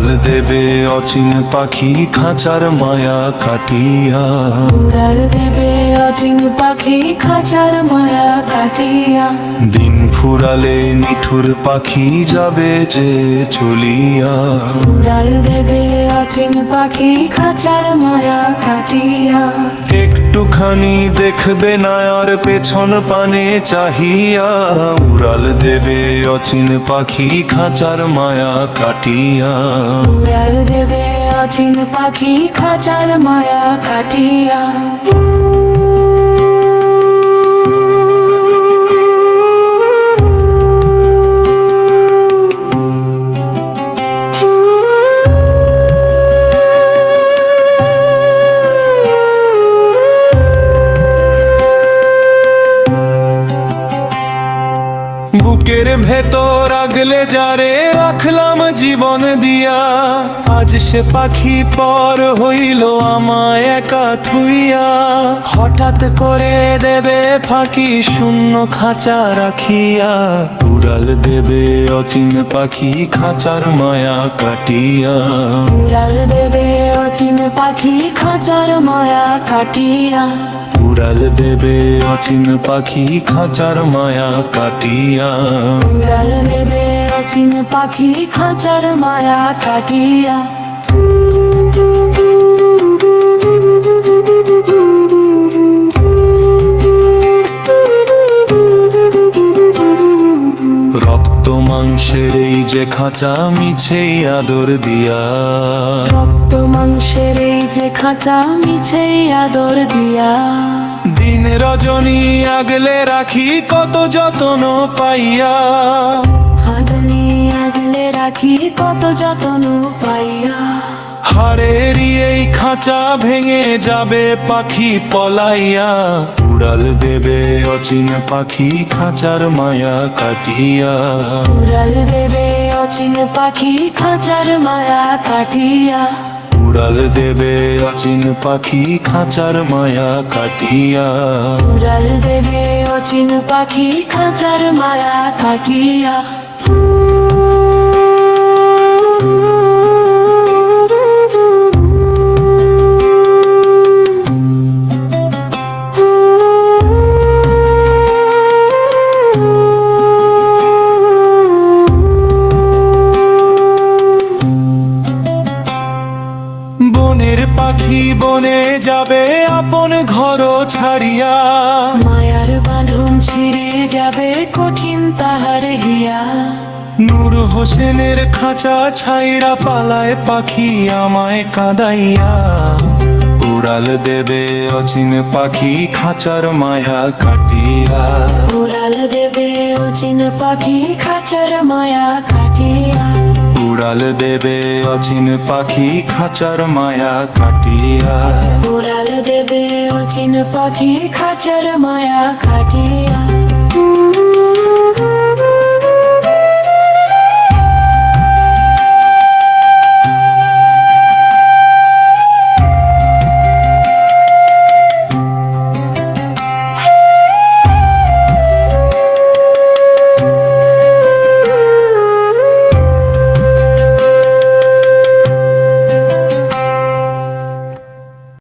উড়াল দেবে অচিন পাখি খাঁচার মায়া কাটিয়া। উড়াল দেবে অচিন পাখি খাঁচার মায়া কাটিয়া। দিন ফুরালে নিঠুর পাখি যাবে যে চলিয়া। উড়াল দেবে অচিন পাখি খাঁচার মায়া কাটিয়া। একটুখানি দেখবে না আর পেছন পানে চাহিয়া। উড়াল দেবে অচিন পাখি খাঁচার মায়া কাটিয়া। উড়াল দেবে অচিন পাখি খাঁচার মায়া কাটিয়া। বুকের ভেতর আগলে যারে রাখলাম জীবন দিয়া, আজ সে পাখি পর হইল আমায় একা থুইয়া। হঠাৎ করে দেবে ফাঁকি শূন্য খাঁচা রাখিয়া। উড়াল দেবে অচিন পাখি খাঁচার মায়া কাটিয়া। উড়াল দেবে অচিন পাখি খাঁচার মায়া কাটিয়া। উড়াল দেবে অচিন পাখি খাঁচার মায়া কাটিয়া। উড়াল দেবে অচিন পাখি খাঁচার মায়া কাটিয়া। রক্ত মাংসের এই যে খাঁচা মিছেই আদর দিয়া। রক্ত মাংসের এই যে খাঁচা মিছেই আদর দিয়া। দিন রজনী আগলে রাখি কত যত্ন পাইয়া। হাজানি আগলে রাখি কত যত্ন পাইয়া। হাড়েরই এই খাঁচা ভেঙে যাবে পাখি পলাইয়া। উড়াল দেবে অচিন পাখি খাঁচার মায়া কাটিয়া। উড়াল দেবে অচিন পাখি খাঁচার মায়া কাটিয়া। উড়াল দেবে অচিন পাখি খাঁচার মায়া কাটিয়া। উড়াল দেবে অচিন পাখি খাঁচার মায়া কাটিয়া। বনের পাখি বনে যাবে আপন ঘর ছাড়িয়া। মায়ার বাঁধন ছিঁড়ে যাবে কঠিন তাহার হিয়া। নূর হোসেনের খাঁচা ছাইরা পালায় পাখি আমায় কাঁদাইয়া। উড়াল দেবে অচিন পাখি খাঁচার মায়া কাটিয়া। উড়াল দেবে অচিন পাখি খাঁচার মায়া কাটিয়া। উড়াল দেবে অচিন পাখি খাঁচার মায়া কাটিয়া। উড়াল দেবে অচিন পাখি খাঁচার মায়া কাটিয়া।